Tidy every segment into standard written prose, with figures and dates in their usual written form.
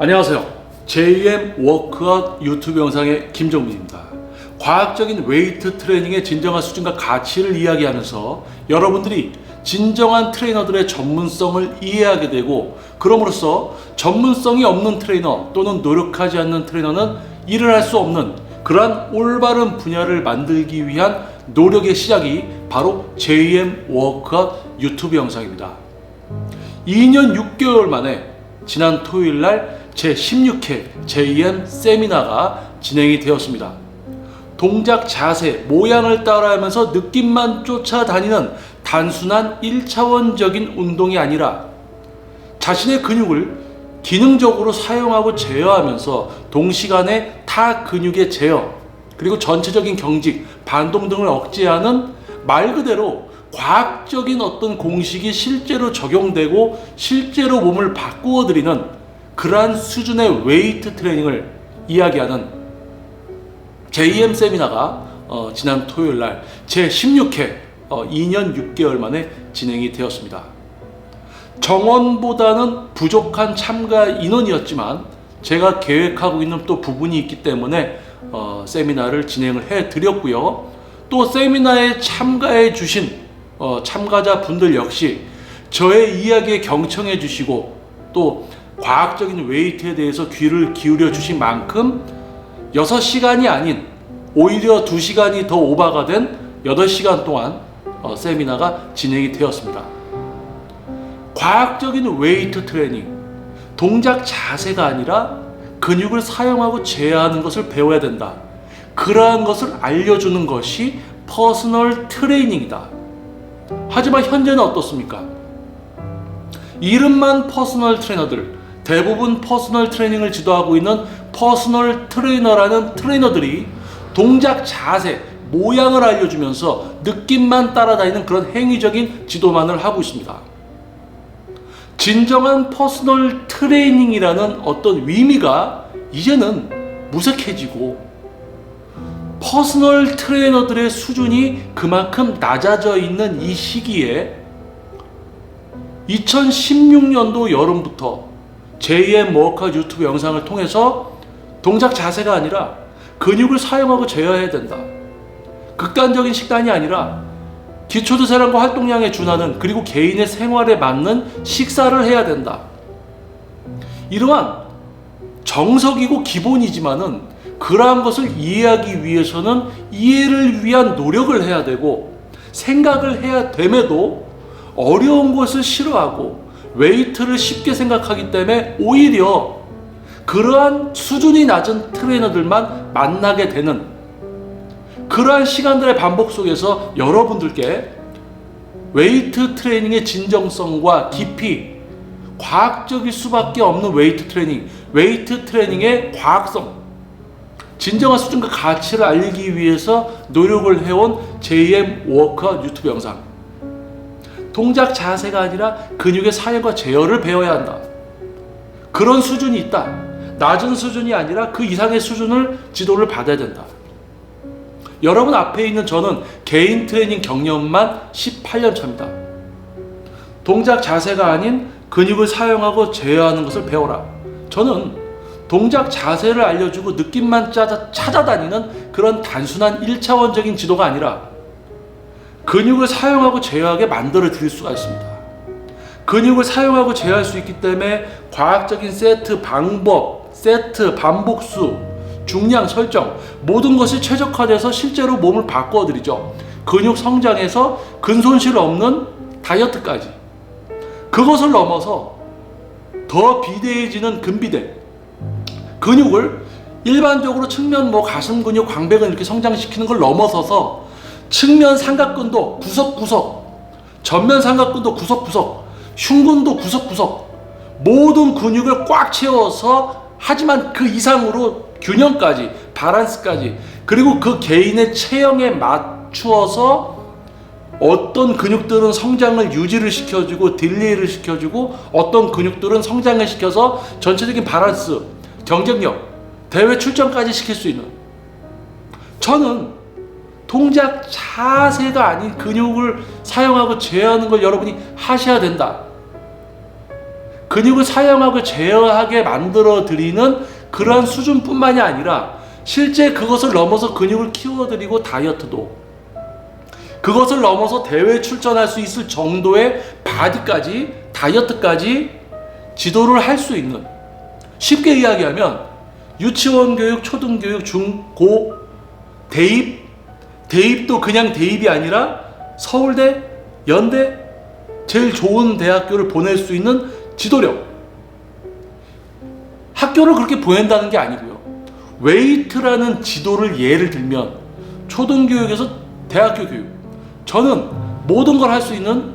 안녕하세요. JM 워크아웃 유튜브 영상의 김정민입니다. 과학적인 웨이트 트레이닝의 진정한 수준과 가치를 이야기하면서 여러분들이 진정한 트레이너들의 전문성을 이해하게 되고, 그럼으로써 전문성이 없는 트레이너 또는 노력하지 않는 트레이너는 일을 할 수 없는 그러한 올바른 분야를 만들기 위한 노력의 시작이 바로 JM 워크아웃 유튜브 영상입니다. 2년 6개월 만에 지난 토요일 날 제16회 JM 세미나가 진행이 되었습니다. 동작, 자세, 모양을 따라하면서 느낌만 쫓아다니는 단순한 1차원적인 운동이 아니라 자신의 근육을 기능적으로 사용하고 제어하면서 동시간에 타 근육의 제어, 그리고 전체적인 경직, 반동 등을 억제하는 말 그대로 과학적인 어떤 공식이 실제로 적용되고 실제로 몸을 바꾸어 드리는 그러한 수준의 웨이트 트레이닝을 이야기하는 JM 세미나가 지난 토요일 날 제16회 2년 6개월 만에 진행이 되었습니다. 정원보다는 부족한 참가 인원이었지만 제가 계획하고 있는 또 부분이 있기 때문에 세미나를 진행을 해 드렸고요. 또 세미나에 참가해 주신 참가자 분들 역시 저의 이야기에 경청해 주시고 또 과학적인 웨이트에 대해서 귀를 기울여 주신 만큼 6시간이 아닌 오히려 2시간이 더 오버가 된 8시간 동안 세미나가 진행이 되었습니다. 과학적인 웨이트 트레이닝, 동작 자세가 아니라 근육을 사용하고 제어하는 것을 배워야 된다. 그러한 것을 알려주는 것이 퍼스널 트레이닝이다. 하지만 현재는 어떻습니까? 이름만 퍼스널 트레이너들, 대부분 퍼스널 트레이닝을 지도하고 있는 퍼스널 트레이너라는 트레이너들이 동작, 자세, 모양을 알려주면서 느낌만 따라다니는 그런 행위적인 지도만을 하고 있습니다. 진정한 퍼스널 트레이닝이라는 어떤 의미가 이제는 무색해지고 퍼스널 트레이너들의 수준이 그만큼 낮아져 있는 이 시기에 2016년도 여름부터 JM 워크아웃 유튜브 영상을 통해서 동작 자세가 아니라 근육을 사용하고 제어해야 된다. 극단적인 식단이 아니라 기초대사량과 활동량에 준하는, 그리고 개인의 생활에 맞는 식사를 해야 된다. 이러한 정석이고 기본이지만은 그러한 것을 이해하기 위해서는 이해를 위한 노력을 해야 되고 생각을 해야 됨에도 어려운 것을 싫어하고 웨이트를 쉽게 생각하기 때문에 오히려 그러한 수준이 낮은 트레이너들만 만나게 되는 그러한 시간들의 반복 속에서 여러분들께 웨이트 트레이닝의 진정성과 깊이, 과학적일 수밖에 없는 웨이트 트레이닝, 웨이트 트레이닝의 과학성, 진정한 수준과 가치를 알리기 위해서 노력을 해온 JM 워크아웃 유튜브 영상. 동작 자세가 아니라 근육의 사용과 제어를 배워야 한다. 그런 수준이 있다. 낮은 수준이 아니라 그 이상의 수준을 지도를 받아야 된다. 여러분 앞에 있는 저는 개인 트레이닝 경력만 18년 차입니다. 동작 자세가 아닌 근육을 사용하고 제어하는 것을 배워라. 저는 동작 자세를 알려주고 느낌만 찾아다니는 그런 단순한 1차원적인 지도가 아니라 근육을 사용하고 제어하게 만들어 드릴 수가 있습니다. 근육을 사용하고 제어할 수 있기 때문에 과학적인 세트 방법, 세트 반복수, 중량 설정, 모든 것이 최적화돼서 실제로 몸을 바꿔드리죠. 근육 성장에서 근손실 없는 다이어트까지. 그것을 넘어서 더 비대해지는 근비대, 근육을 일반적으로 측면 가슴 근육, 광배근 이렇게 성장시키는 걸 넘어서서 측면 삼각근도 구석구석, 전면 삼각근도 구석구석, 흉근도 구석구석, 모든 근육을 꽉 채워서, 하지만 그 이상으로 균형까지, 밸런스까지, 그리고 그 개인의 체형에 맞추어서 어떤 근육들은 성장을 유지를 시켜주고 딜레이를 시켜주고, 어떤 근육들은 성장을 시켜서 전체적인 밸런스, 경쟁력, 대회 출전까지 시킬 수 있는. 저는 동작 자세가 아닌 근육을 사용하고 제어하는 걸 여러분이 하셔야 된다. 근육을 사용하고 제어하게 만들어 드리는 그러한 수준뿐만이 아니라 실제 그것을 넘어서 근육을 키워드리고 다이어트도, 그것을 넘어서 대회에 출전할 수 있을 정도의 바디까지, 다이어트까지 지도를 할 수 있는, 쉽게 이야기하면 유치원 교육, 초등교육, 중, 고, 대입도 그냥 대입이 아니라 서울대, 연대, 제일 좋은 대학교를 보낼 수 있는 지도력. 학교를 그렇게 보낸다는 게 아니고요. 웨이트라는 지도를 예를 들면 초등교육에서 대학교 교육, 저는 모든 걸 할 수 있는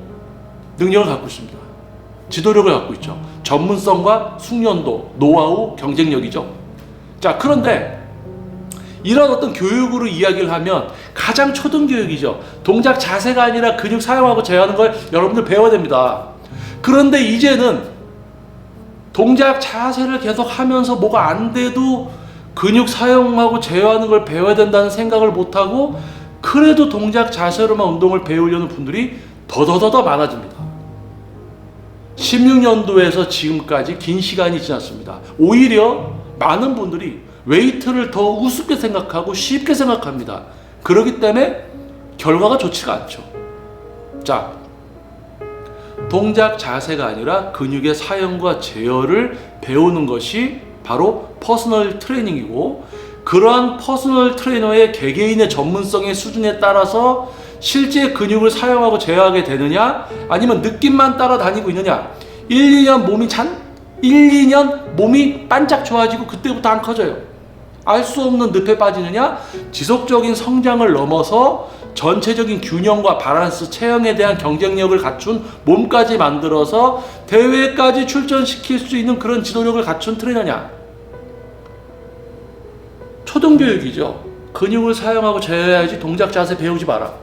능력을 갖고 있습니다. 지도력을 갖고 있죠. 전문성과 숙련도, 노하우, 경쟁력이죠. 자, 그런데 이런 어떤 교육으로 이야기를 하면 가장 초등교육이죠. 동작 자세가 아니라 근육 사용하고 제어하는 걸 여러분들 배워야 됩니다. 그런데 이제는 동작 자세를 계속 하면서 뭐가 안 돼도 근육 사용하고 제어하는 걸 배워야 된다는 생각을 못하고 그래도 동작 자세로만 운동을 배우려는 분들이 더더더 많아집니다. 16년도에서 지금까지 긴 시간이 지났습니다. 오히려 많은 분들이 웨이트를 더 우습게 생각하고 쉽게 생각합니다. 그렇기 때문에 결과가 좋지가 않죠. 자, 동작 자세가 아니라 근육의 사용과 제어를 배우는 것이 바로 퍼스널 트레이닝이고, 그러한 퍼스널 트레이너의 개개인의 전문성의 수준에 따라서 실제 근육을 사용하고 제어하게 되느냐, 아니면 느낌만 따라다니고 있느냐, 1-2년 몸이 반짝 좋아지고 그때부터 안 커져요. 알 수 없는 늪에 빠지느냐, 지속적인 성장을 넘어서 전체적인 균형과 밸런스, 체형에 대한 경쟁력을 갖춘 몸까지 만들어서 대회까지 출전시킬 수 있는 그런 지도력을 갖춘 트레이너냐. 초등교육이죠. 근육을 사용하고 제어해야지 동작 자세 배우지 마라.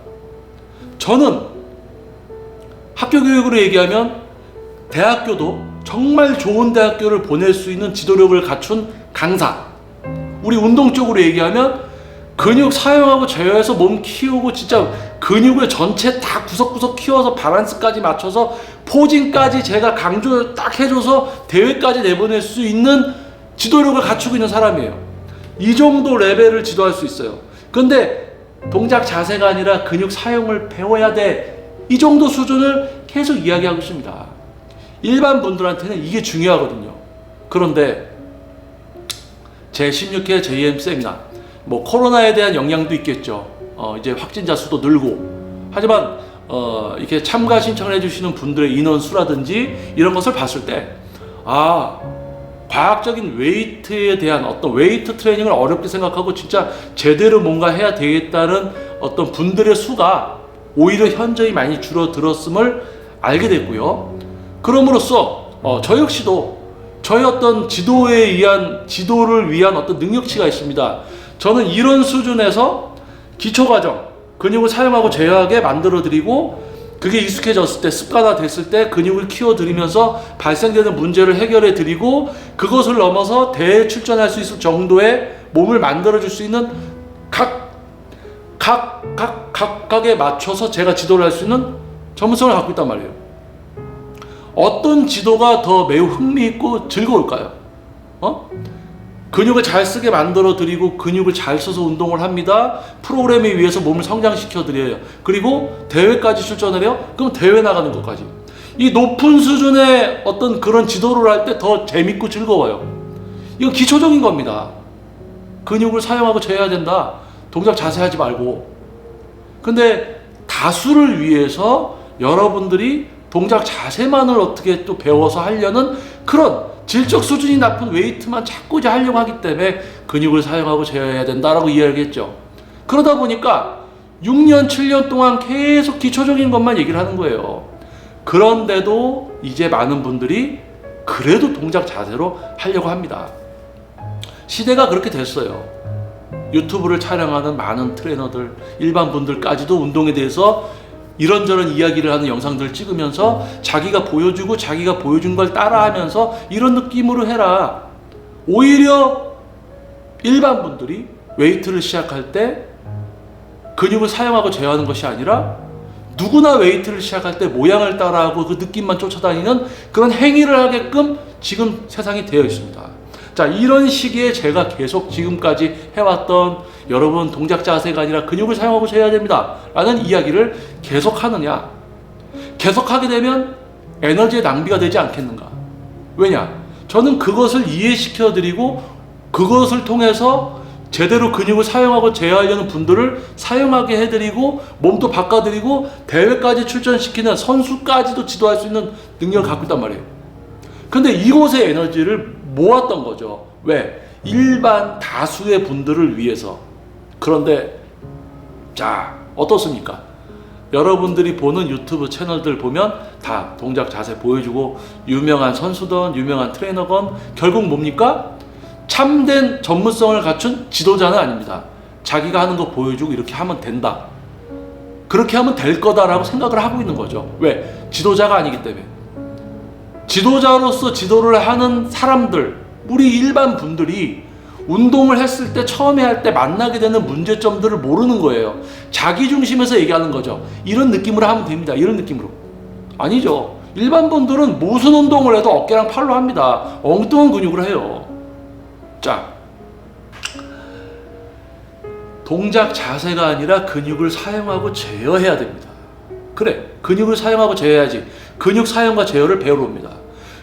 저는 학교 교육으로 얘기하면 대학교도 정말 좋은 대학교를 보낼 수 있는 지도력을 갖춘 강사, 우리 운동 쪽으로 얘기하면 근육 사용하고 제어해서 몸 키우고 진짜 근육을 전체 다 구석구석 키워서 밸런스까지 맞춰서 포징까지 제가 강조를 딱 해줘서 대회까지 내보낼 수 있는 지도력을 갖추고 있는 사람이에요. 이 정도 레벨을 지도할 수 있어요. 근데 동작 자세가 아니라 근육 사용을 배워야 돼, 이 정도 수준을 계속 이야기하고 있습니다. 일반 분들한테는 이게 중요하거든요. 그런데 제16회 JM 세미나, 뭐 코로나에 대한 영향도 있겠죠. 이제 확진자 수도 늘고, 하지만 이렇게 참가 신청을 해주시는 분들의 인원 수라든지 이런 것을 봤을 때, 과학적인 웨이트에 대한 어떤 웨이트 트레이닝을 어렵게 생각하고 진짜 제대로 뭔가 해야 되겠다는 어떤 분들의 수가 오히려 현저히 많이 줄어들었음을 알게 됐고요. 그럼으로써 저 역시도 저의 어떤 지도를 위한 어떤 능력치가 있습니다. 저는 이런 수준에서 기초과정, 근육을 사용하고 제어하게 만들어드리고, 그게 익숙해졌을 때, 습관화 됐을 때 근육을 키워드리면서 발생되는 문제를 해결해드리고, 그것을 넘어서 대회에 출전할 수 있을 정도의 몸을 만들어줄 수 있는 각각에 맞춰서 제가 지도를 할 수 있는 전문성을 갖고 있단 말이에요. 어떤 지도가 더 매우 흥미있고 즐거울까요? 근육을 잘 쓰게 만들어 드리고 근육을 잘 써서 운동을 합니다. 프로그램에 의해서 몸을 성장시켜 드려요. 그리고 대회까지 출전을 해요. 그럼 대회 나가는 것까지. 이 높은 수준의 어떤 그런 지도를 할 때 더 재밌고 즐거워요. 이건 기초적인 겁니다. 근육을 사용하고 제어해야 된다. 동작 자세하지 말고. 근데 다수를 위해서 여러분들이 동작 자세만을 어떻게 또 배워서 하려는 그런 질적 수준이 낮은 웨이트만 자꾸 이제 하려고 하기 때문에 근육을 사용하고 제어해야 된다라고 이야기했죠. 그러다 보니까 6년, 7년 동안 계속 기초적인 것만 얘기를 하는 거예요. 그런데도 이제 많은 분들이 그래도 동작 자세로 하려고 합니다. 시대가 그렇게 됐어요. 유튜브를 촬영하는 많은 트레이너들, 일반 분들까지도 운동에 대해서 이런저런 이야기를 하는 영상들을 찍으면서 자기가 보여주고 자기가 보여준 걸 따라하면서 이런 느낌으로 해라. 오히려 일반 분들이 웨이트를 시작할 때 근육을 사용하고 제어하는 것이 아니라 누구나 웨이트를 시작할 때 모양을 따라하고 그 느낌만 쫓아다니는 그런 행위를 하게끔 지금 세상이 되어 있습니다. 자, 이런 시기에 제가 계속 지금까지 해왔던 여러분 동작 자세가 아니라 근육을 사용하고 재야 됩니다 라는 이야기를 계속 하느냐, 계속하게 되면 에너지의 낭비가 되지 않겠는가. 왜냐, 저는 그것을 이해시켜 드리고 그것을 통해서 제대로 근육을 사용하고 제어하려는 분들을 사용하게 해드리고 몸도 바꿔드리고 대회까지 출전시키는 선수까지도 지도할 수 있는 능력을 갖고 있단 말이에요. 근데 이곳의 에너지를 모았던 거죠. 왜? 일반 다수의 분들을 위해서. 그런데 자, 어떻습니까? 여러분들이 보는 유튜브 채널들 보면 다 동작 자세 보여주고 유명한 선수든 유명한 트레이너건 결국 뭡니까? 참된 전문성을 갖춘 지도자는 아닙니다. 자기가 하는 거 보여주고 이렇게 하면 된다, 그렇게 하면 될 거다라고 생각을 하고 있는 거죠. 왜? 지도자가 아니기 때문에. 지도자로서 지도를 하는 사람들, 우리 일반 분들이 운동을 했을 때 처음에 할 때 만나게 되는 문제점들을 모르는 거예요. 자기 중심에서 얘기하는 거죠. 이런 느낌으로 하면 됩니다. 이런 느낌으로. 아니죠. 일반 분들은 무슨 운동을 해도 어깨랑 팔로 합니다. 엉뚱한 근육을 해요. 자, 동작 자세가 아니라 근육을 사용하고 제어해야 됩니다. 그래, 근육을 사용하고 제어해야지. 근육 사용과 제어를 배우러 옵니다.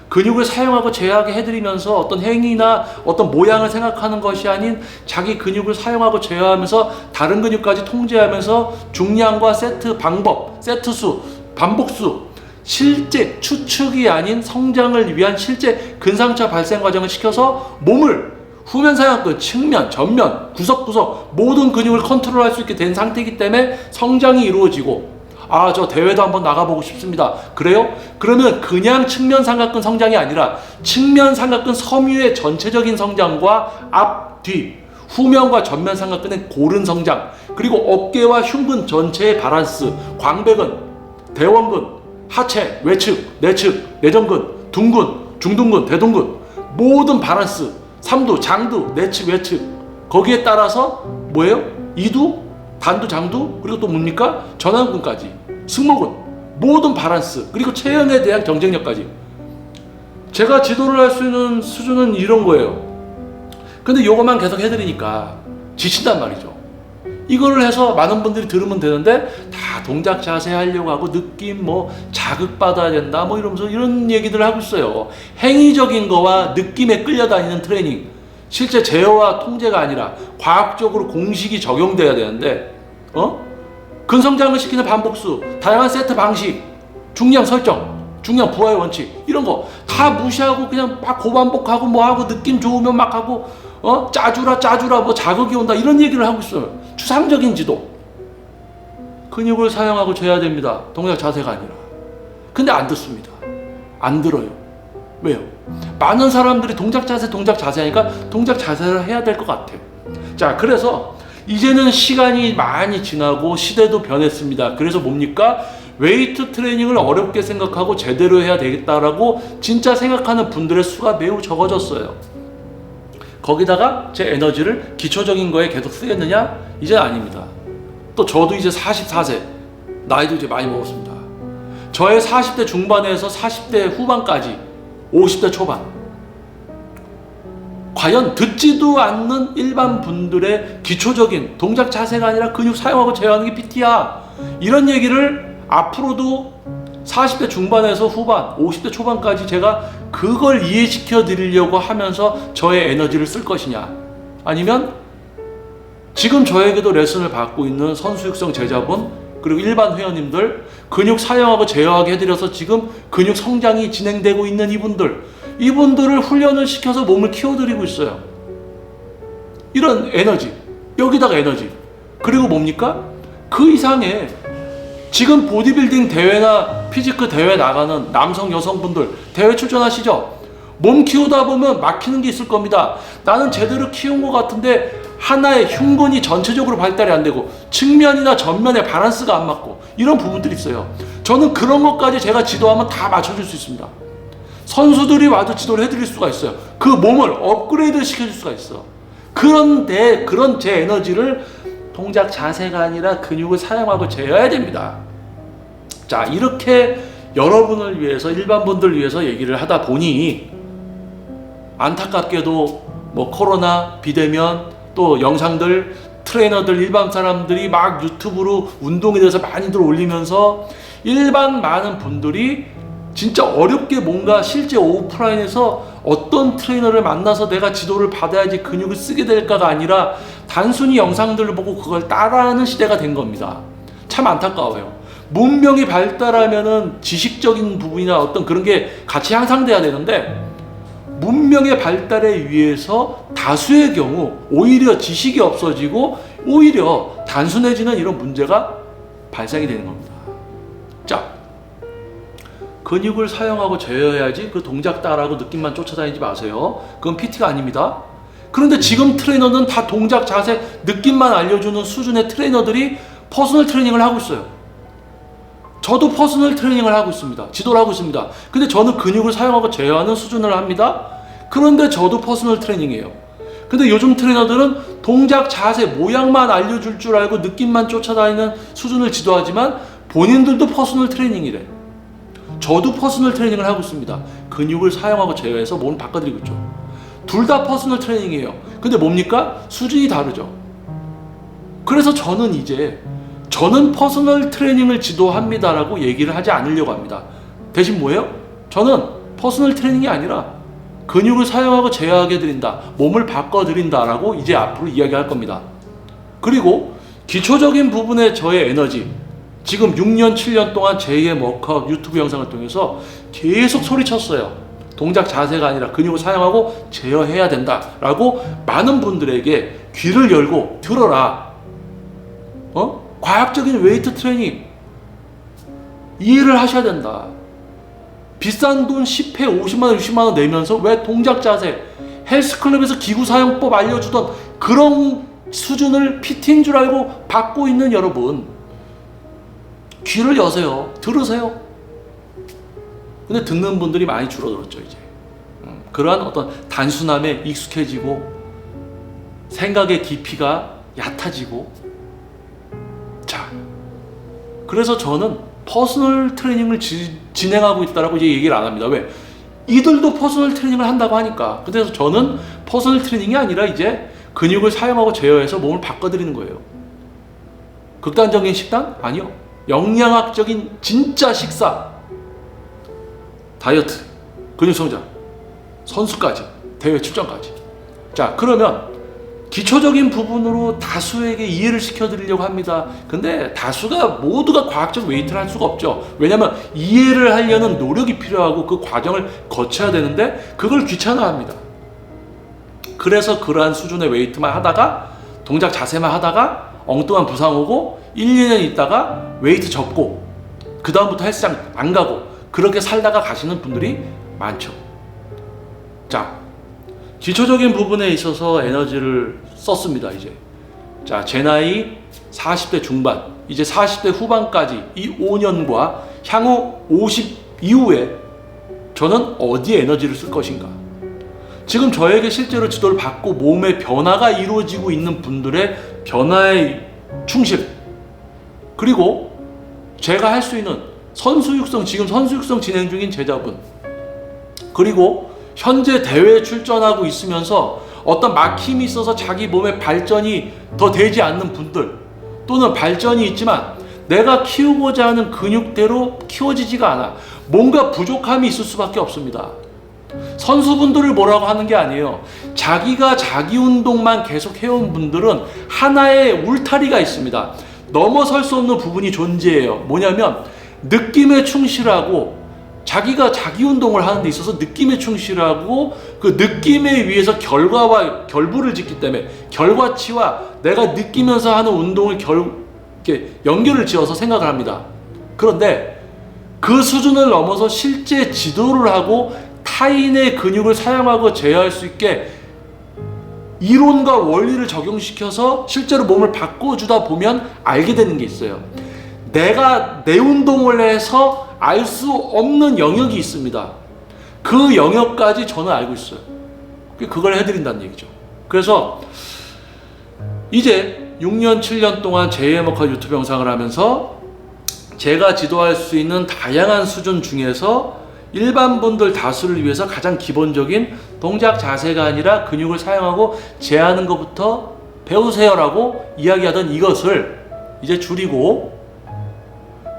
근육을 사용하고 제어하게 해드리면서 어떤 행위나 어떤 모양을 생각하는 것이 아닌 자기 근육을 사용하고 제어하면서 다른 근육까지 통제하면서 중량과 세트 방법, 세트 수, 반복 수, 실제 추측이 아닌 성장을 위한 실제 근상차 발생 과정을 시켜서 몸을 후면 상완근, 측면, 전면, 구석구석 모든 근육을 컨트롤할 수 있게 된 상태이기 때문에 성장이 이루어지고, 아, 저 대회도 한번 나가보고 싶습니다. 그래요? 그러면 그냥 측면 삼각근 성장이 아니라 측면 삼각근 섬유의 전체적인 성장과 앞, 뒤, 후면과 전면 삼각근의 고른 성장, 그리고 어깨와 흉근 전체의 바란스, 광배근, 대원근, 하체, 외측, 내측, 내전근, 둔근, 중둔근, 대둔근 모든 바란스, 삼두, 장두, 내측, 외측, 거기에 따라서 뭐예요? 이두, 단두, 장두, 그리고 또 뭡니까? 전완근까지, 승모근, 모든 바란스, 그리고 체형에 대한 경쟁력까지. 제가 지도를 할 수 있는 수준은 이런 거예요. 근데 요것만 계속 해드리니까 지친단 말이죠. 이거를 해서 많은 분들이 들으면 되는데 다 동작 자세 하려고 하고 느낌 뭐 자극받아야 된다 뭐 이러면서 이런 얘기들을 하고 있어요. 행위적인 거와 느낌에 끌려다니는 트레이닝, 실제 제어와 통제가 아니라 과학적으로 공식이 적용돼야 되는데, 근성장을 시키는 반복수, 다양한 세트 방식, 중량 설정, 중량 부하의 원칙, 이런 거 다 무시하고 그냥 막 고반복하고 뭐하고 느낌 좋으면 막 하고 짜주라 뭐 자극이 온다 이런 얘기를 하고 있어요. 추상적인 지도. 근육을 사용하고 재야 됩니다. 동작 자세가 아니라. 근데 안 듣습니다. 안 들어요. 왜요? 많은 사람들이 동작 자세 하니까 동작 자세를 해야 될 것 같아요. 자, 그래서 이제는 시간이 많이 지나고 시대도 변했습니다. 그래서 뭡니까? 웨이트 트레이닝을 어렵게 생각하고 제대로 해야 되겠다라고 진짜 생각하는 분들의 수가 매우 적어졌어요. 거기다가 제 에너지를 기초적인 거에 계속 쓰겠느냐? 이제 아닙니다. 또 저도 이제 44세, 나이도 이제 많이 먹었습니다. 저의 40대 중반에서 40대 후반까지 50대 초반, 과연 듣지도 않는 일반 분들의 기초적인 동작 자세가 아니라 근육 사용하고 제어하는 게 PT야, 이런 얘기를 앞으로도 40대 중반에서 후반, 50대 초반까지 제가 그걸 이해시켜 드리려고 하면서 저의 에너지를 쓸 것이냐, 아니면 지금 저에게도 레슨을 받고 있는 선수 육성 제자분 그리고 일반 회원님들, 근육 사용하고 제어하게 해드려서 지금 근육 성장이 진행되고 있는 이분들을 훈련을 시켜서 몸을 키워드리고 있어요. 이런 에너지, 여기다가 에너지, 그리고 뭡니까? 그 이상의 지금 보디빌딩 대회나 피지크 대회 나가는 남성 여성분들 대회 출전하시죠? 몸 키우다 보면 막히는 게 있을 겁니다. 나는 제대로 키운 것 같은데 하나의 흉근이 전체적으로 발달이 안 되고 측면이나 전면에 바란스가 안 맞고 이런 부분들이 있어요. 저는 그런 것까지 제가 지도하면 다 맞춰줄 수 있습니다. 선수들이 와도 지도를 해드릴 수가 있어요. 그 몸을 업그레이드 시켜줄 수가 있어. 그런데 그런 제 에너지를 동작 자세가 아니라 근육을 사용하고 재어야 됩니다. 자, 이렇게 여러분을 위해서, 일반 분들 위해서 얘기를 하다 보니 안타깝게도 뭐 코로나, 비대면, 또 영상들, 트레이너들, 일반 사람들이 막 유튜브로 운동에 대해서 많이들 올리면서 일반 많은 분들이 진짜 어렵게 뭔가 실제 오프라인에서 어떤 트레이너를 만나서 내가 지도를 받아야지 근육을 쓰게 될까가 아니라 단순히 영상들을 보고 그걸 따라하는 시대가 된 겁니다. 참 안타까워요. 문명이 발달하면은 지식적인 부분이나 어떤 그런 게 같이 향상돼야 되는데, 문명의 발달에 의해서 다수의 경우 오히려 지식이 없어지고 오히려 단순해지는 이런 문제가 발생이 되는 겁니다. 자, 근육을 사용하고 제어해야지 그 동작 따라하고 느낌만 쫓아다니지 마세요. 그건 PT가 아닙니다. 그런데 지금 트레이너는 다 동작, 자세, 느낌만 알려주는 수준의 트레이너들이 퍼스널 트레이닝을 하고 있어요. 저도 퍼스널 트레이닝을 하고 있습니다. 지도를 하고 있습니다. 근데 저는 근육을 사용하고 제어하는 수준을 합니다. 그런데 저도 퍼스널 트레이닝이에요. 근데 요즘 트레이너들은 동작, 자세, 모양만 알려줄 줄 알고 느낌만 쫓아다니는 수준을 지도하지만 본인들도 퍼스널 트레이닝이래. 저도 퍼스널 트레이닝을 하고 있습니다. 근육을 사용하고 제어해서 몸을 바꿔드리고 있죠. 둘 다 퍼스널 트레이닝이에요. 근데 뭡니까? 수준이 다르죠. 그래서 저는 퍼스널 트레이닝을 지도합니다라고 얘기를 하지 않으려고 합니다. 대신 뭐예요? 저는 퍼스널 트레이닝이 아니라 근육을 사용하고 제어하게 드린다, 몸을 바꿔드린다라고 이제 앞으로 이야기할 겁니다. 그리고 기초적인 부분의 저의 에너지, 지금 6년, 7년 동안 제2의 워크아웃 유튜브 영상을 통해서 계속 소리쳤어요. 동작 자세가 아니라 근육을 사용하고 제어해야 된다라고 많은 분들에게 귀를 열고 들어라. 과학적인 웨이트 트레이닝 이해를 하셔야 된다. 비싼 돈 10회 50만원 60만원 내면서 왜 동작 자세, 헬스클럽에서 기구 사용법 알려주던 그런 수준을 PT인 줄 알고 받고 있는 여러분, 귀를 여세요. 들으세요. 근데 듣는 분들이 많이 줄어들었죠. 이제 그러한 어떤 단순함에 익숙해지고 생각의 깊이가 얕아지고, 자, 그래서 저는 퍼스널 트레이닝을 진행하고 있다라고 이제 얘기를 안 합니다. 왜? 이들도 퍼스널 트레이닝을 한다고 하니까. 그래서 저는 퍼스널 트레이닝이 아니라 이제 근육을 사용하고 제어해서 몸을 바꿔드리는 거예요. 극단적인 식단? 아니요. 영양학적인 진짜 식사, 다이어트, 근육 성장, 선수까지, 대회 출전까지. 자, 그러면 기초적인 부분으로 다수에게 이해를 시켜드리려고 합니다. 근데 다수가 모두가 과학적 웨이트를 할 수가 없죠. 왜냐하면 이해를 하려는 노력이 필요하고 그 과정을 거쳐야 되는데 그걸 귀찮아합니다. 그래서 그러한 수준의 웨이트만 하다가, 동작 자세만 하다가 엉뚱한 부상 오고 1, 2년 있다가 웨이트 접고 그 다음부터 헬스장 안 가고 그렇게 살다가 가시는 분들이 많죠. 자, 기초적인 부분에 있어서 에너지를 썼습니다. 이제 자, 제 나이 40대 중반, 이제 40대 후반까지 이 5년과 향후 50 이후에 저는 어디에 에너지를 쓸 것인가. 지금 저에게 실제로 지도를 받고 몸의 변화가 이루어지고 있는 분들의 변화에 충실, 그리고 제가 할 수 있는 선수 육성, 지금 선수 육성 진행 중인 제자분, 그리고 현재 대회에 출전하고 있으면서 어떤 막힘이 있어서 자기 몸의 발전이 더 되지 않는 분들, 또는 발전이 있지만 내가 키우고자 하는 근육대로 키워지지가 않아, 뭔가 부족함이 있을 수밖에 없습니다. 선수분들을 뭐라고 하는 게 아니에요. 자기가 자기 운동만 계속 해온 분들은 하나의 울타리가 있습니다. 넘어설 수 없는 부분이 존재해요. 뭐냐면 느낌에 충실하고, 자기가 자기 운동을 하는 데 있어서 느낌에 충실하고 그 느낌에 의해서 결과와 결부를 짓기 때문에 결과치와 내가 느끼면서 하는 운동을 이렇게 연결을 지어서 생각을 합니다. 그런데 그 수준을 넘어서 실제 지도를 하고 타인의 근육을 사용하고 제어할 수 있게 이론과 원리를 적용시켜서 실제로 몸을 바꿔주다 보면 알게 되는 게 있어요. 내가 내 운동을 해서 알 수 없는 영역이 있습니다. 그 영역까지 저는 알고 있어요. 그걸 해드린다는 얘기죠. 그래서 이제 6년, 7년 동안 제2의 워크아웃 유튜브 영상을 하면서 제가 지도할 수 있는 다양한 수준 중에서 일반 분들 다수를 위해서 가장 기본적인 동작 자세가 아니라 근육을 사용하고 제어하는 것부터 배우세요라고 이야기하던 이것을 이제 줄이고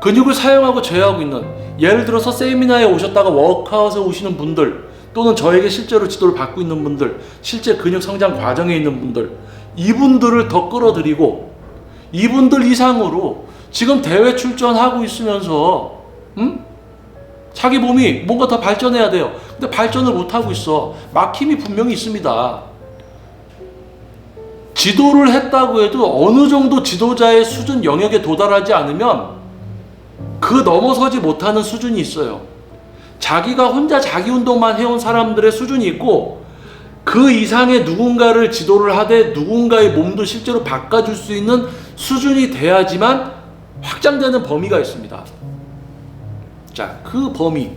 근육을 사용하고 제어하고 있는, 예를 들어서 세미나에 오셨다가 워크아웃에 오시는 분들, 또는 저에게 실제로 지도를 받고 있는 분들, 실제 근육 성장 과정에 있는 분들, 이분들을 더 끌어들이고 이분들 이상으로 지금 대회 출전하고 있으면서 자기 몸이 뭔가 더 발전해야 돼요. 근데 발전을 못하고 있어. 막힘이 분명히 있습니다. 지도를 했다고 해도 어느 정도 지도자의 수준 영역에 도달하지 않으면 그 넘어서지 못하는 수준이 있어요. 자기가 혼자 자기 운동만 해온 사람들의 수준이 있고 그 이상의 누군가를 지도를 하되 누군가의 몸도 실제로 바꿔줄 수 있는 수준이 돼야지만 확장되는 범위가 있습니다. 자, 그 범위,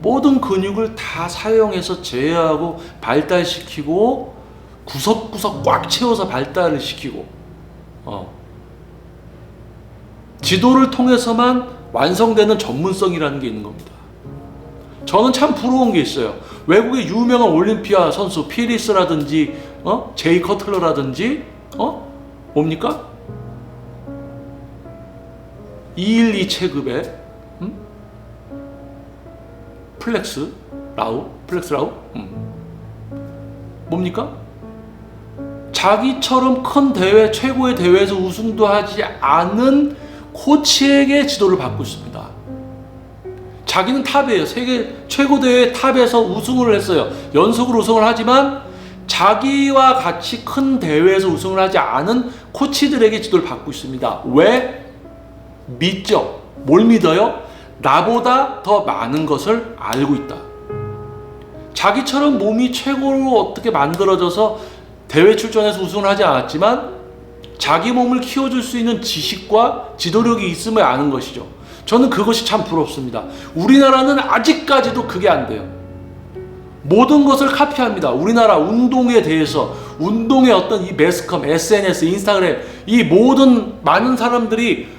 모든 근육을 다 사용해서 제어하고 발달시키고 구석구석 꽉 채워서 발달을 시키고 지도를 통해서만 완성되는 전문성이라는 게 있는 겁니다. 저는 참 부러운 게 있어요. 외국의 유명한 올림피아 선수 피리스라든지 제이 커틀러라든지 뭡니까? 212 체급의 플렉스 라우? 뭡니까? 자기처럼 큰 대회, 최고의 대회에서 우승도 하지 않은 코치에게 지도를 받고 있습니다. 자기는 탑이에요. 세계 최고 대회 탑에서 우승을 했어요. 연속으로 우승을 하지만 자기와 같이 큰 대회에서 우승을 하지 않은 코치들에게 지도를 받고 있습니다. 왜? 믿죠. 뭘 믿어요? 나보다 더 많은 것을 알고 있다. 자기처럼 몸이 최고로 어떻게 만들어져서 대회 출전해서 우승을 하지 않았지만 자기 몸을 키워줄 수 있는 지식과 지도력이 있음을 아는 것이죠. 저는 그것이 참 부럽습니다. 우리나라는 아직까지도 그게 안 돼요. 모든 것을 카피합니다. 우리나라 운동에 대해서, 운동의 어떤 이 매스컴, SNS, 인스타그램, 이 모든 많은 사람들이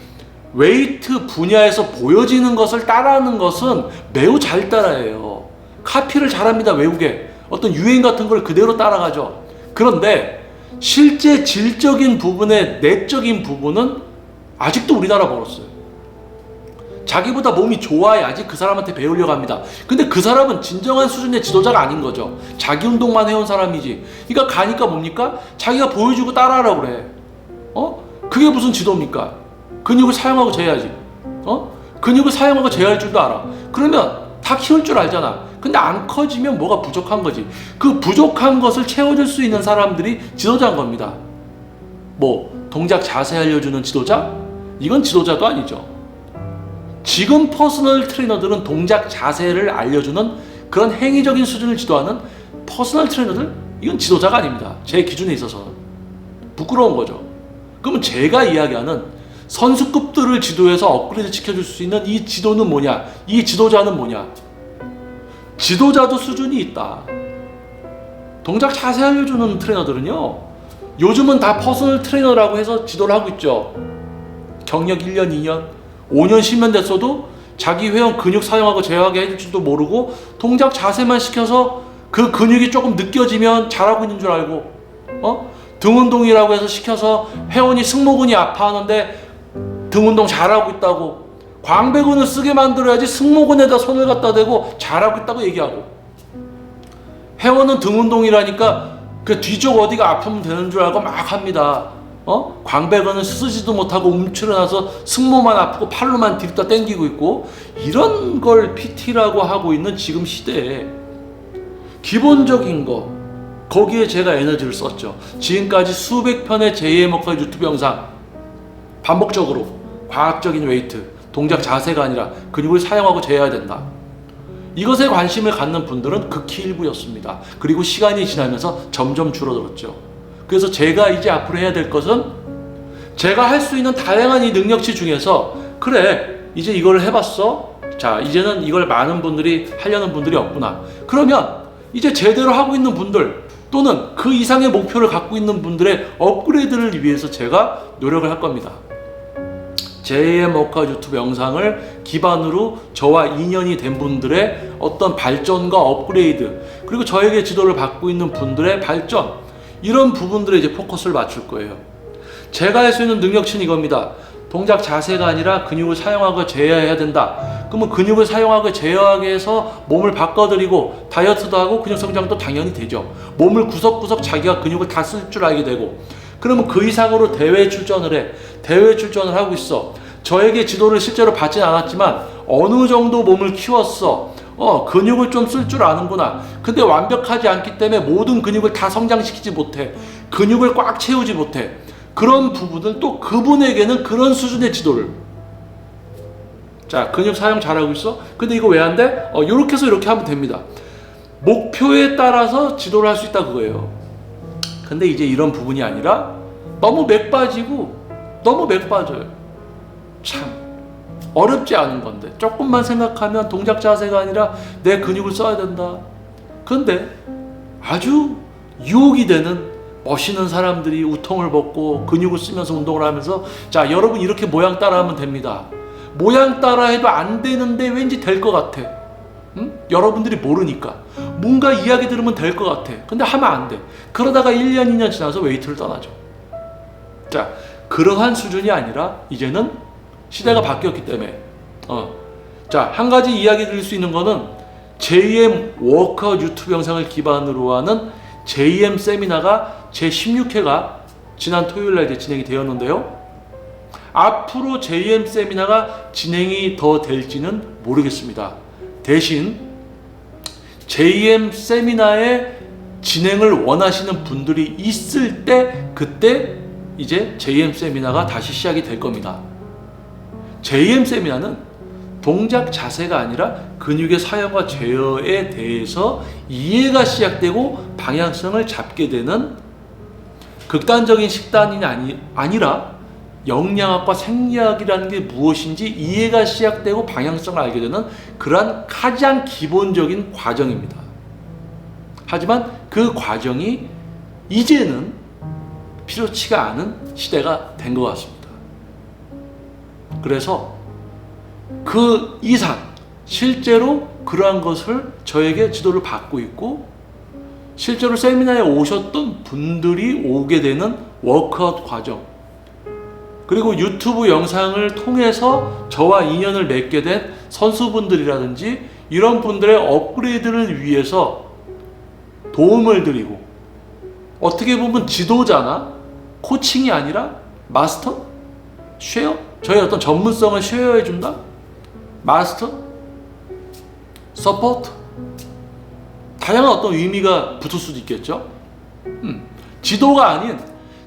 웨이트 분야에서 보여지는 것을 따라하는 것은 매우 잘 따라해요. 카피를 잘합니다. 외국에 어떤 유행 같은 걸 그대로 따라가죠. 그런데 실제 질적인 부분의 내적인 부분은 아직도 우리나라 멀었어요. 자기보다 몸이 좋아야지 그 사람한테 배우려고 합니다. 근데 그 사람은 진정한 수준의 지도자가 아닌 거죠. 자기 운동만 해온 사람이지. 그러니까 가니까 뭡니까? 자기가 보여주고 따라하라고 그래. 그게 무슨 지도입니까? 근육을 사용하고 재야지. 근육을 사용하고 제어할 줄도 알아. 그러면 다 키울 줄 알잖아. 근데 안 커지면 뭐가 부족한 거지. 그 부족한 것을 채워줄 수 있는 사람들이 지도자인 겁니다. 뭐 동작 자세 알려주는 지도자? 이건 지도자도 아니죠. 지금 퍼스널 트레이너들은 동작 자세를 알려주는 그런 행위적인 수준을 지도하는 퍼스널 트레이너들? 이건 지도자가 아닙니다. 제 기준에 있어서는. 부끄러운 거죠. 그러면 제가 이야기하는 선수급들을 지도해서 업그레이드 시켜줄 수 있는 이 지도는 뭐냐? 이 지도자는 뭐냐? 지도자도 수준이 있다. 동작 자세 알려주는 트레이너들은요, 요즘은 다 퍼스널 트레이너라고 해서 지도를 하고 있죠. 경력 1년, 2년, 5년, 10년 됐어도 자기 회원 근육 사용하고 제어하게 해줄 줄도 모르고 동작 자세만 시켜서 그 근육이 조금 느껴지면 잘하고 있는 줄 알고 등 운동이라고 해서 시켜서 회원이 승모근이 아파하는데 등 운동 잘하고 있다고, 광배근을 쓰게 만들어야지 승모근에다 손을 갖다 대고 잘하고 있다고 얘기하고, 회원은 등 운동이라니까 그 뒤쪽 어디가 아프면 되는 줄 알고 막 합니다. 광배근을 쓰지도 못하고 움츠러나서 승모만 아프고 팔로만 들다 당기고 있고, 이런 걸 PT라고 하고 있는 지금 시대에 기본적인 거, 거기에 제가 에너지를 썼죠. 지금까지 수백 편의 제2의 목표 유튜브 영상 반복적으로 과학적인 웨이트, 동작 자세가 아니라 근육을 사용하고 제어해야 된다. 이것에 관심을 갖는 분들은 극히 일부였습니다. 그리고 시간이 지나면서 점점 줄어들었죠. 그래서 제가 이제 앞으로 해야 될 것은 제가 할 수 있는 다양한 이 능력치 중에서, 그래, 이제 이걸 해봤어. 자, 이제는 이걸 많은 분들이 하려는 분들이 없구나. 그러면 이제 제대로 하고 있는 분들, 또는 그 이상의 목표를 갖고 있는 분들의 업그레이드를 위해서 제가 노력을 할 겁니다. JM 워크아웃 유튜브 영상을 기반으로 저와 인연이 된 분들의 어떤 발전과 업그레이드, 그리고 저에게 지도를 받고 있는 분들의 발전, 이런 부분들에 이제 포커스를 맞출 거예요. 제가 할 수 있는 능력치는 이겁니다. 동작 자세가 아니라 근육을 사용하고 제어해야 된다. 그러면 근육을 사용하고 제어하게 해서 몸을 바꿔드리고 다이어트도 하고 근육 성장도 당연히 되죠. 몸을 구석구석 자기가 근육을 다 쓸 줄 알게 되고, 그러면 그 이상으로 대회 출전을 해. 대회 출전을 하고 있어. 저에게 지도를 실제로 받진 않았지만 어느 정도 몸을 키웠어. 근육을 좀 쓸 줄 아는구나. 근데 완벽하지 않기 때문에 모든 근육을 다 성장시키지 못해. 근육을 꽉 채우지 못해. 그런 부분은 또 그분에게는 그런 수준의 지도를. 자, 근육 사용 잘하고 있어? 근데 이거 왜 안 돼? 요렇게 해서 이렇게 하면 됩니다. 목표에 따라서 지도를 할 수 있다 그거예요. 근데 이제 이런 부분이 아니라 너무 맥 빠지고 너무 맥 빠져요. 참 어렵지 않은 건데 조금만 생각하면 동작 자세가 아니라 내 근육을 써야 된다. 근데 아주 유혹이 되는 멋있는 사람들이 우통을 벗고 근육을 쓰면서 운동을 하면서, 자, 여러분 이렇게 모양 따라하면 됩니다. 모양 따라해도 안 되는데 왠지 될 것 같아. 응? 여러분들이 모르니까 뭔가 이야기 들으면 될 것 같아. 근데 하면 안 돼. 그러다가 1년 2년 지나서 웨이트를 떠나죠. 자, 그러한 수준이 아니라 이제는 시대가 바뀌었기 때문에 자, 한 가지 이야기 드릴 수 있는 거는 JM 워크아웃 유튜브 영상을 기반으로 하는 JM 세미나가 제16회가 지난 토요일날 이제 진행이 되었는데요. 앞으로 JM 세미나가 진행이 더 될지는 모르겠습니다. 대신 JM 세미나의 진행을 원하시는 분들이 있을 때, 그때 이제 JM 세미나가 다시 시작이 될 겁니다. JM 세미나는 동작 자세가 아니라 근육의 사용과 제어에 대해서 이해가 시작되고 방향성을 잡게 되는 극단적인 식단이 아니라 영양학과 생리학이라는 게 무엇인지 이해가 시작되고 방향성을 알게 되는 그러한 가장 기본적인 과정입니다. 하지만 그 과정이 이제는 필요치가 않은 시대가 된 것 같습니다. 그래서 그 이상 실제로 그러한 것을 저에게 지도를 받고 있고, 실제로 세미나에 오셨던 분들이 오게 되는 워크아웃 과정, 그리고 유튜브 영상을 통해서 저와 인연을 맺게 된 선수분들이라든지 이런 분들의 업그레이드를 위해서 도움을 드리고, 어떻게 보면 지도자나 코칭이 아니라 마스터? 쉐어? 저의 어떤 전문성을 쉐어해 준다? 마스터? 서포트? 다양한 어떤 의미가 붙을 수도 있겠죠. 지도가 아닌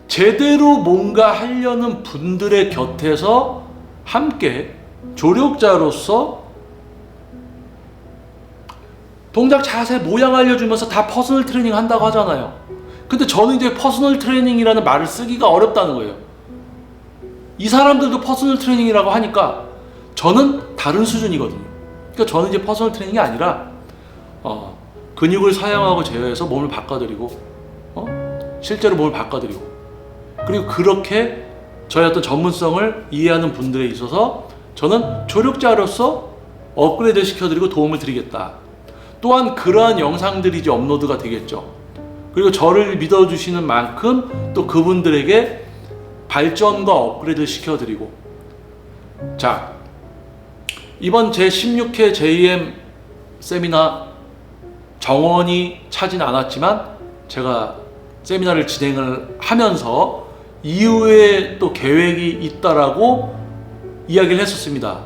제대로 뭔가 하려는 분들의 곁에서 함께 조력자로서 동작 자세 모양 알려주면서 다 퍼스널 트레이닝 한다고 하잖아요. 근데 저는 이제 퍼스널 트레이닝이라는 말을 쓰기가 어렵다는 거예요. 이 사람들도 퍼스널 트레이닝이라고 하니까 저는 다른 수준이거든요. 그러니까 저는 이제 퍼스널 트레이닝이 아니라 근육을 사용하고 제어해서 몸을 바꿔드리고 실제로 몸을 바꿔드리고, 그리고 그렇게 저의 어떤 전문성을 이해하는 분들에 있어서 저는 조력자로서 업그레이드 시켜드리고 도움을 드리겠다. 또한 그러한 영상들이 이제 업로드가 되겠죠. 그리고 저를 믿어주시는 만큼 또 그분들에게 발전과 업그레이드 시켜드리고, 자, 이번 제16회 JM 세미나 정원이 차진 않았지만 제가 세미나를 진행을 하면서 이후에 또 계획이 있다라고 이야기를 했었습니다.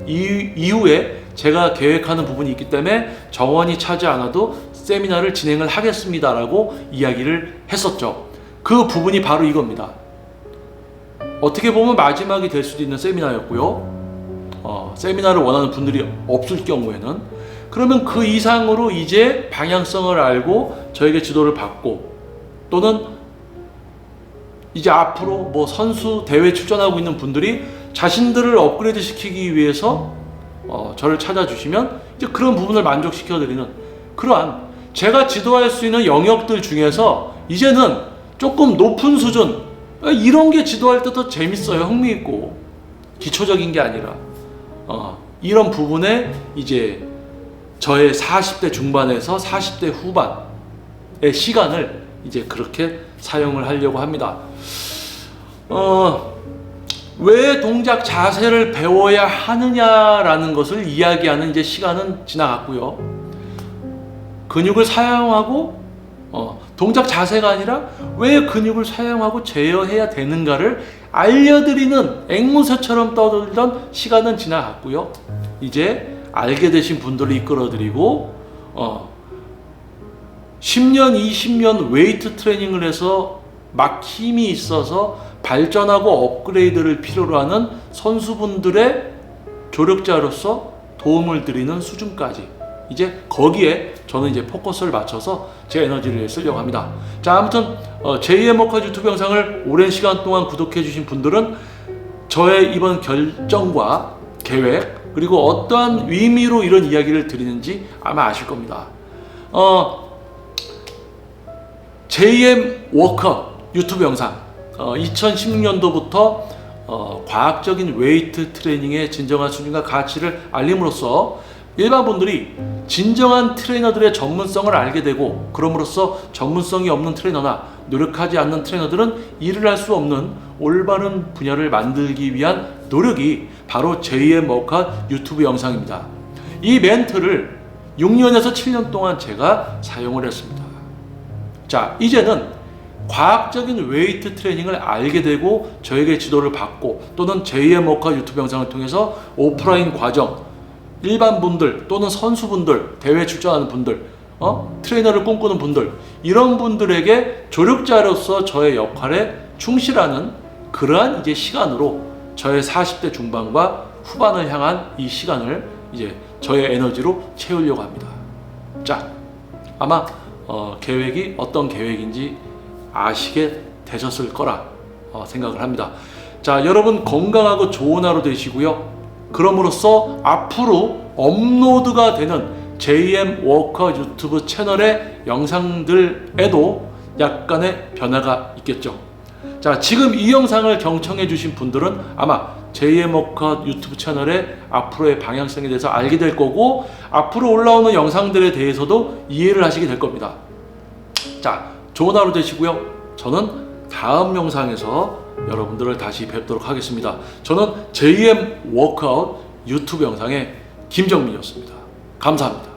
이후에 제가 계획하는 부분이 있기 때문에 정원이 차지 않아도 세미나를 진행을 하겠습니다라고 이야기를 했었죠. 그 부분이 바로 이겁니다. 어떻게 보면 마지막이 될 수도 있는 세미나였고요. 세미나를 원하는 분들이 없을 경우에는, 그러면 그 이상으로 이제 방향성을 알고 저에게 지도를 받고, 또는 이제 앞으로 뭐 선수 대회 출전하고 있는 분들이 자신들을 업그레이드 시키기 위해서 저를 찾아주시면 이제 그런 부분을 만족시켜드리는 그러한 제가 지도할 수 있는 영역들 중에서 이제는 조금 높은 수준, 이런 게 지도할 때 더 재밌어요. 흥미있고 기초적인 게 아니라 이런 부분에 이제 저의 40대 중반에서 40대 후반의 시간을 이제 그렇게 사용을 하려고 합니다. 왜 동작 자세를 배워야 하느냐라는 것을 이야기하는 이제 시간은 지나갔고요. 근육을 사용하고 동작 자세가 아니라 왜 근육을 사용하고 제어해야 되는가를 알려드리는 앵무새처럼 떠들던 시간은 지나갔고요. 이제 알게 되신 분들을 이끌어드리고 10년, 20년 웨이트 트레이닝을 해서 막 힘이 있어서 발전하고 업그레이드를 필요로 하는 선수분들의 조력자로서 도움을 드리는 수준까지 이제 거기에 저는 이제 포커스를 맞춰서 제 에너지를 쓰려고 합니다. 자, 아무튼 제2의 워크아웃 유튜브 영상을 오랜 시간 동안 구독해 주신 분들은 저의 이번 결정과 계획 그리고 어떠한 의미로 이런 이야기를 드리는지 아마 아실 겁니다. 제2의 워크아웃 유튜브 영상 2016년도부터 과학적인 웨이트 트레이닝의 진정한 수준과 가치를 알림으로써 일반 분들이 진정한 트레이너들의 전문성을 알게 되고 그럼으로써 전문성이 없는 트레이너나 노력하지 않는 트레이너들은 일을 할 수 없는 올바른 분야를 만들기 위한 노력이 바로 제2의 워크아웃 유튜브 영상입니다. 이 멘트를 6년에서 7년 동안 제가 사용을 했습니다. 자, 이제는 과학적인 웨이트 트레이닝을 알게 되고 저에게 지도를 받고 또는 제2의 워크아웃 유튜브 영상을 통해서 오프라인 과정 일반 분들 또는 선수분들 대회 출전하는 분들 트레이너를 꿈꾸는 분들 이런 분들에게 조력자로서 저의 역할에 충실하는 그러한 이제 시간으로 저의 40대 중반과 후반을 향한 이 시간을 이제 저의 에너지로 채우려고 합니다. 자, 아마 계획이 어떤 계획인지 아시게 되셨을 거라 생각을 합니다. 자, 여러분 건강하고 좋은 하루 되시고요. 그럼으로써 앞으로 업로드가 되는 JM 워크아웃 유튜브 채널의 영상들에도 약간의 변화가 있겠죠. 자, 지금 이 영상을 경청해 주신 분들은 아마 JM 워크아웃 유튜브 채널의 앞으로의 방향성에 대해서 알게 될 거고 앞으로 올라오는 영상들에 대해서도 이해를 하시게 될 겁니다. 자, 좋은 하루 되시고요. 저는 다음 영상에서 여러분들을 다시 뵙도록 하겠습니다. 저는 JM 워크아웃 유튜브 영상의 김정민이었습니다. 감사합니다.